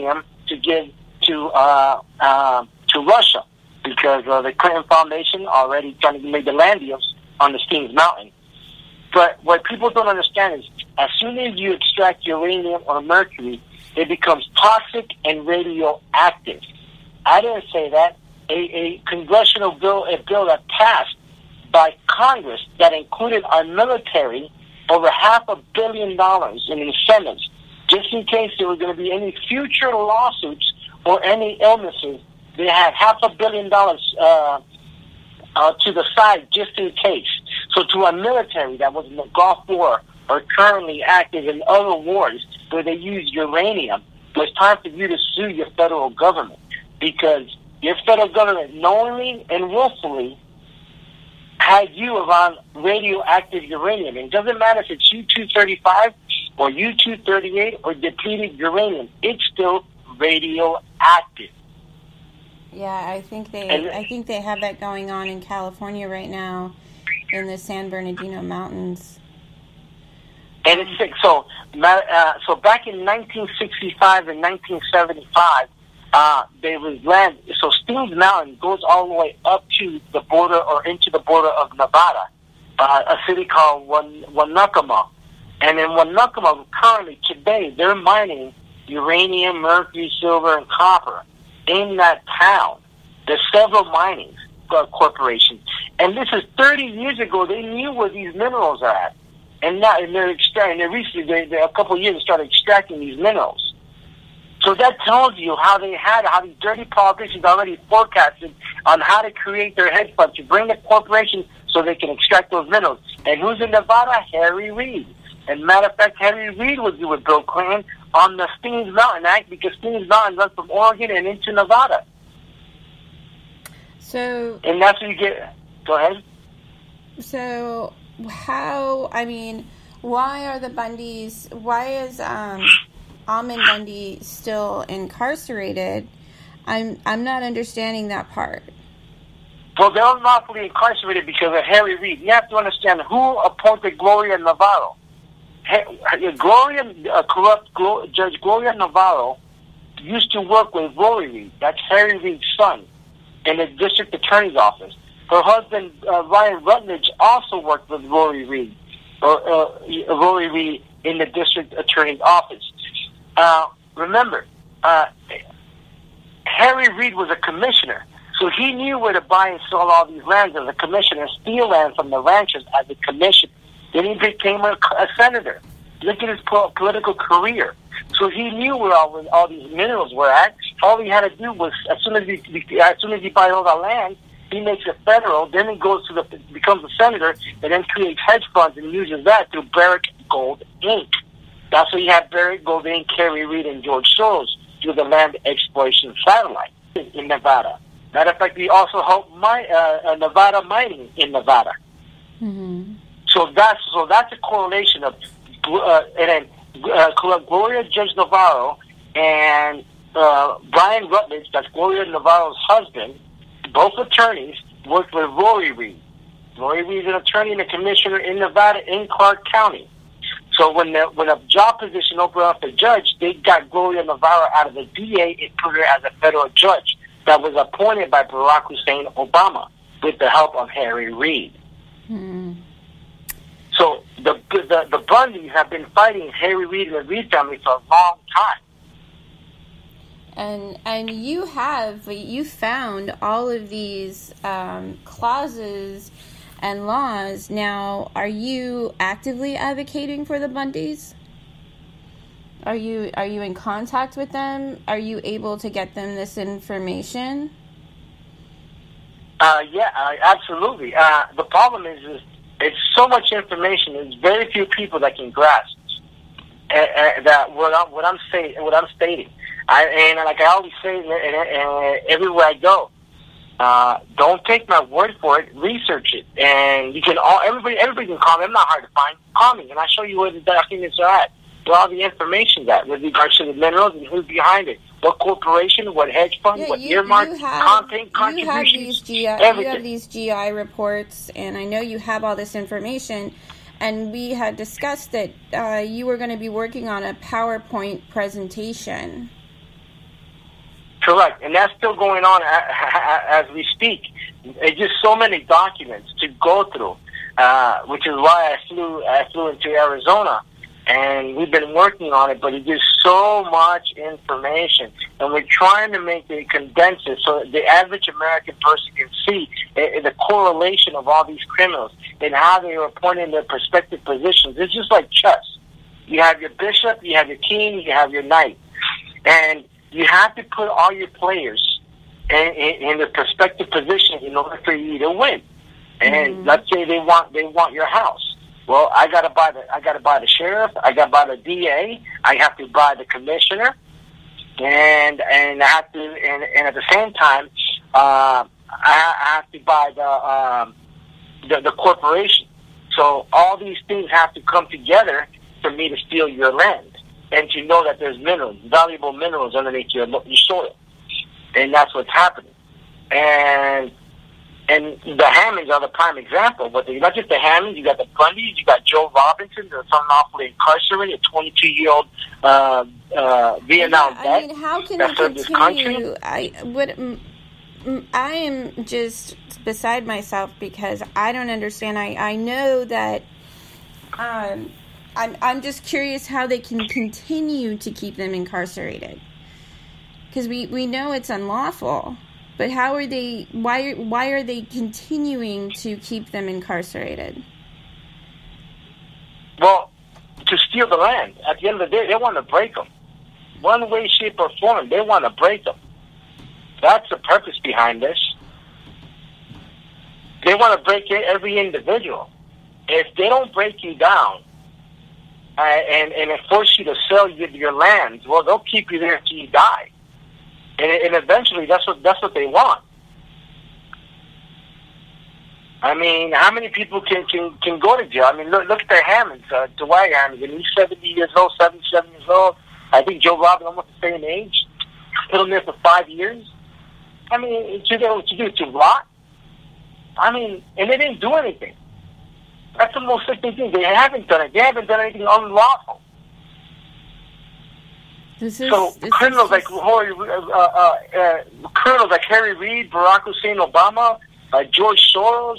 uranium to give to Russia, because the Clinton Foundation already trying to make the land deals on the Steens Mountain. But what people don't understand is, as soon as you extract uranium or mercury, it becomes toxic and radioactive. I didn't say that. A congressional bill, a bill that passed by Congress that included our military over $500 million in incentives, just in case there were going to be any future lawsuits or any illnesses. They had $500 million to the side just in case. So to our military that was in the Gulf War or currently active in other wars where they use uranium, it's time for you to sue your federal government, because your federal government knowingly and willfully had you around radioactive uranium. And it doesn't matter if it's U-235 or U-238 or depleted uranium. It's still radioactive. Yeah, I think they have that going on in California right now in the San Bernardino Mountains. And it's sick. So back in 1965 and 1975, there was land. So Steens Mountain goes all the way up to the border or into the border of Nevada, a city called Wanakama. And in Wanakama, currently today, they're mining uranium, mercury, silver, and copper in that town. There's several mining corporations. And this is 30 years ago. They knew where these minerals are at. And now, they're extracting. Recently, a couple of years, they started extracting these minerals. So that tells you how these dirty politicians already forecasted on how to create their hedge fund to bring the corporation so they can extract those minerals. And who's in Nevada? Harry Reid. And matter of fact, Harry Reid was with Bill Clinton on the Steens Mountain Act, because Steens Mountain runs from Oregon and into Nevada. And that's what you get. Go ahead. So why are the Bundys, why is Almond Bundy still incarcerated? I'm not understanding that part. Well, they're unlawfully incarcerated because of Harry Reid. You have to understand who appointed Gloria Navarro. Judge Gloria Navarro used to work with Rory Reid. That's Harry Reid's son in the district attorney's office. Her husband, Ryan Rutledge, also worked with Rory Reid in the district attorney's office. Remember, Harry Reid was a commissioner, so he knew where to buy and sell all these lands as a commissioner, steal land from the ranchers as a commissioner. Then he became a senator. Look at his political career. So he knew where all these minerals were at. All he had to do was, as soon as he buys all that land, he makes it federal. Then he goes becomes a senator, and then creates hedge funds and uses that through Barrick Gold Inc. That's why you have Barrick Gold Inc., Harry Reid, and George Soros through the land exploration satellite in Nevada. Matter of fact, we also help Nevada mining in Nevada. Mm-hmm. So that's a correlation of Gloria Judge Navarro and Brian Rutledge, that's Gloria Navarro's husband, both attorneys, worked with Rory Reid. Rory Reid is an attorney and a commissioner in Nevada in Clark County. So when a job position opened up for judge, they got Gloria Navarro out of the DA and put her as a federal judge that was appointed by Barack Hussein Obama with the help of Harry Reid. Mm-hmm. So the Bundys have been fighting Harry Reid and the Reid family for a long time. And you found all of these clauses and laws. Now, are you actively advocating for the Bundys? Are you in contact with them? Are you able to get them this information? Yeah, absolutely. The problem is it's so much information. There's very few people that can grasp that what I'm stating. And like I always say, everywhere I go, don't take my word for it. Research it, and you can everybody can call me. I'm not hard to find. Call me, and I'll show you where the documents are at, where all the information's at with regards to the minerals and who's behind it, what corporation, what hedge fund, what earmark, content, contributions, you have these GI reports, and I know you have all this information. And we had discussed that you were going to be working on a PowerPoint presentation. Correct, and that's still going on as we speak. It's just so many documents to go through, which is why I flew into Arizona, and we've been working on it. But it's just so much information, and we're trying to make it condense it so that the average American person can see the correlation of all these criminals and how they are appointed in their respective positions. It's just like chess. You have your bishop, you have your king, you have your knight, and you have to put all your players in the prospective position in order for you to win. And let's say they want your house. Well, I gotta buy the sheriff. I gotta buy the DA. I have to buy the commissioner, and I have to and at the same time, I have to buy the corporation. So all these things have to come together for me to steal your land. And to know that there's minerals, valuable minerals underneath your soil. And that's what's happening. And the Hammonds are the prime example. But not just the Hammonds, you got the Bundys, you got Joe Robinson, that's unlawfully incarcerated, a 22-year-old Vietnam vet. I mean, how can they continue? I am just beside myself because I don't understand. I know that... I'm just curious how they can continue to keep them incarcerated, because we know it's unlawful, but how are they? Why are they continuing to keep them incarcerated? Well, to steal the land. At the end of the day, they want to break them. One way, shape, or form, they want to break them. That's the purpose behind this. They want to break every individual. If they don't break you down, and force you to sell your lands, well, they'll keep you there until you die, and eventually that's what they want. I mean, how many people can go to jail? I mean, look at the Hammonds, Dwight Hammond, and he's 70 years old, 77 years old. I think Joe Robinson almost the same age. Put him there for 5 years. I mean, to rot. I mean, and they didn't do anything. That's the most sickening thing. They haven't done it. They haven't done anything unlawful. Criminals like Harry Reid, Barack Hussein Obama, George Soros,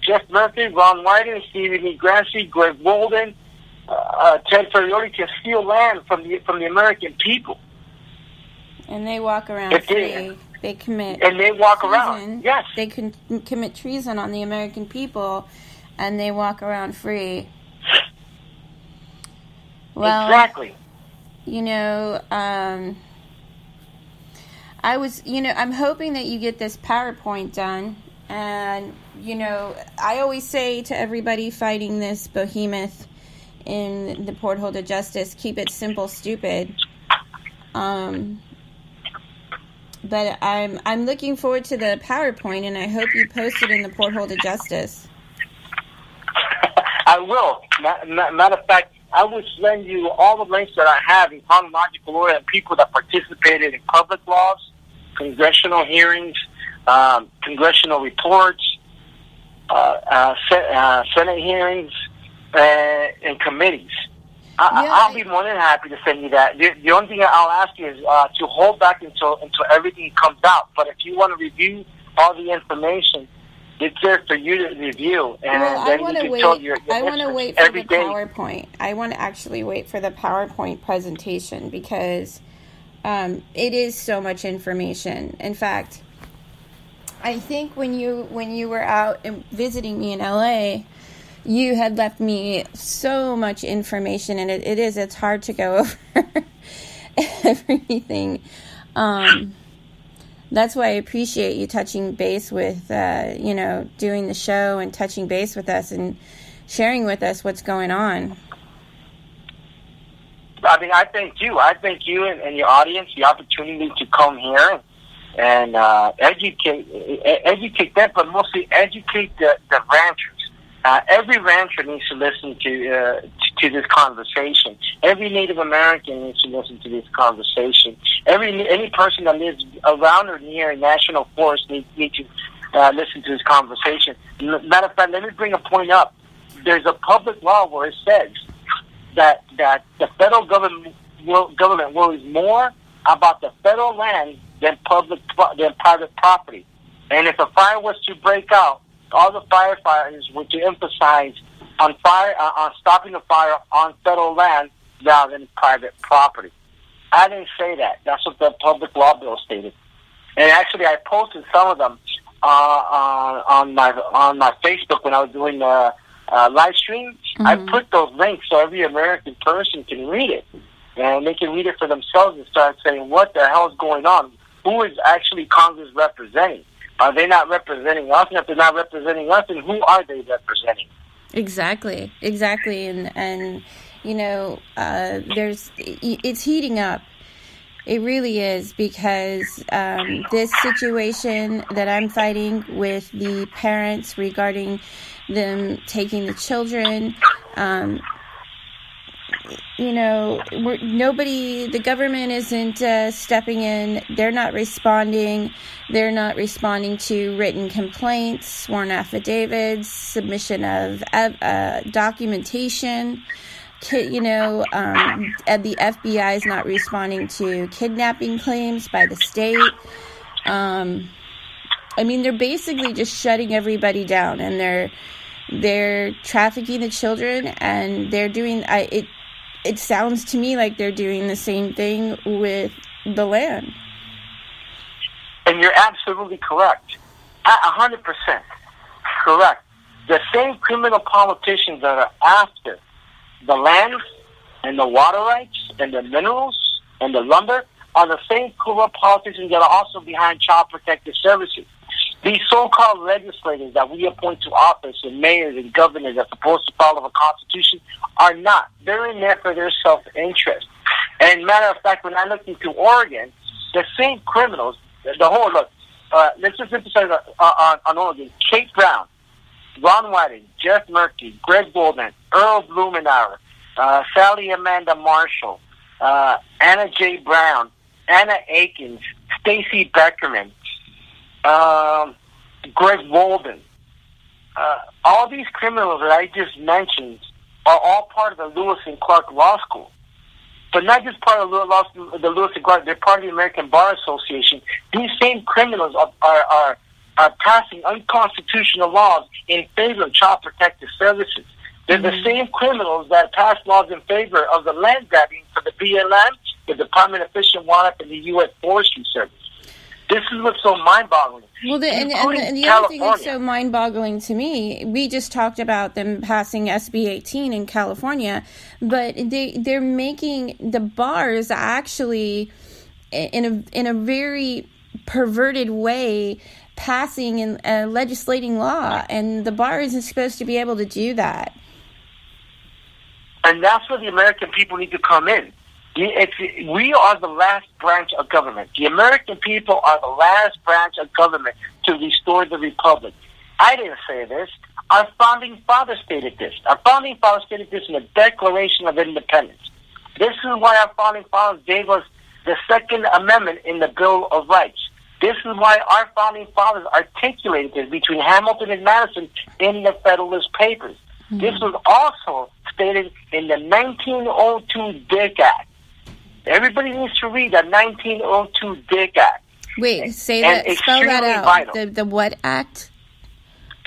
Jeff Murphy, Ron Wyden, Stephen E. Grassi, Greg Walden, Ted Ferrioli can steal land from the American people. And they walk around free. They commit and they walk treason. Around. Yes, they can commit treason on the American people. And they walk around free. Well, exactly. I'm hoping that you get this PowerPoint done. And, I always say to everybody fighting this behemoth in the Porthole to Justice, keep it simple, stupid. But I'm looking forward to the PowerPoint, and I hope you post it in the Porthole to Justice. I will. Matter of fact, I will send you all the links that I have in chronological order and people that participated in public laws, congressional hearings, congressional reports, Senate hearings, and committees. I'll be more than happy to send you that. The only thing I'll ask you is to hold back until everything comes out. But if you want to review all the information, it's there for you to review, and then you can tell your I want to wait for the PowerPoint. I want to actually wait for the PowerPoint presentation because it is so much information. In fact, I think when you were out and visiting me in LA, you had left me so much information, and it's hard to go over everything. That's why I appreciate you touching base with, doing the show and touching base with us and sharing with us what's going on. I mean, I thank you. I thank you and your audience, the opportunity to come here and educate them, but mostly educate the ranchers. Every rancher needs to listen to this conversation. Every Native American needs to listen to this conversation. Any person that lives around or near a national forest needs to listen to this conversation. Matter of fact, let me bring a point up. There's a public law where it says that the federal government worries more about the federal land than private property. And if a fire was to break out, all the firefighters were to emphasize on stopping the fire on federal land rather than private property. I didn't say that. That's what the public law bill stated. And actually, I posted some of them on my Facebook when I was doing the live stream. Mm-hmm. I put those links so every American person can read it, and they can read it for themselves and start saying, "What the hell is going on? Who is actually Congress representing? Are they not representing us? And if they're not representing us, then who are they representing?" Exactly, and you know, it's heating up. It really is, because this situation that I'm fighting with the parents regarding them taking the children, you know, the government isn't stepping in. They're not responding. They're not responding to written complaints, sworn affidavits, submission of documentation. You know, the FBI is not responding to kidnapping claims by the state. I mean, they're basically just shutting everybody down, and they're trafficking the children, and they're doing. It sounds to me like they're doing the same thing with the land. And you're absolutely correct, 100% correct. The same criminal politicians that are after the land and the water rights and the minerals and the lumber are the same corrupt politicians that are also behind Child Protective Services. These so-called legislators that we appoint to office, and mayors and governors that are supposed to follow the Constitution, are not. They're in there for their self-interest. And matter of fact, when I looked into Oregon, the same criminals, let's just emphasize on Oregon: Kate Brown, Ron Whiting, Jeff Murphy, Greg Goldman, Earl Blumenauer, Sally Amanda Marshall, Anna J. Brown, Anna Akins, Stacy Beckerman, Greg Walden. All these criminals that I just mentioned are all part of the Lewis and Clark Law School. But not just part of the Lewis and Clark, they're part of the American Bar Association. These same criminals are passing unconstitutional laws in favor of Child Protective Services. They're the same criminals that pass laws in favor of the land grabbing for the BLM, the Department of Fish and Wildlife, and the U.S. Forestry Service. This is what's so mind-boggling. Well, and the other thing that's so mind-boggling to me, we just talked about them passing SB 18 in California, but they're making the bars actually in a very perverted way passing and legislating law, and the bar isn't supposed to be able to do that. And that's where the American people need to come in. We are the last branch of government. The American people are the last branch of government to restore the republic. I didn't say this. Our founding fathers stated this. Our founding fathers stated this in the Declaration of Independence. This is why our founding fathers gave us the Second Amendment in the Bill of Rights. This is why our founding fathers articulated this between Hamilton and Madison in the Federalist Papers. Mm-hmm. This was also stated in the 1902 Dick Act. Everybody needs to read the 1902 Dick Act. Wait, say that, spell that out. The what act?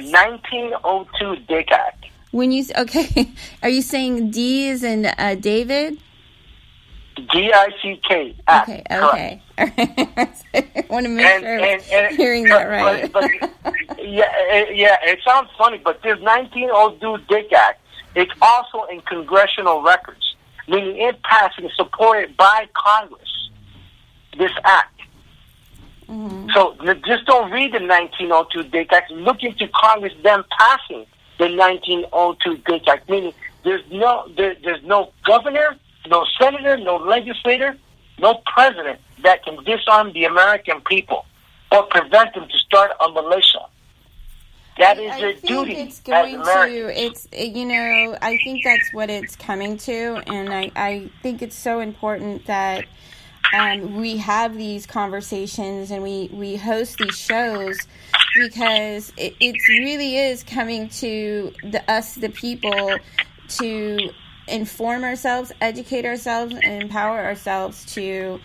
1902 Dick Act. Okay, are you saying D as in David? DICK Act. Okay. All right. I want to make sure I'm hearing that right. But it sounds funny, but this 1902 Dick Act, it's also in congressional records, meaning it passed and supported by Congress, this act. Mm-hmm. So just don't read the 1902 Dick Act. Look into Congress then passing the 1902 Dick Act, meaning there's no governor, no senator, no legislator, no president that can disarm the American people or prevent them to start a militia. That is their duty as Americans. I think that's what it's coming to, and I think it's so important that we have these conversations and we host these shows, because it really is coming to the people, to inform ourselves, educate ourselves, and empower ourselves to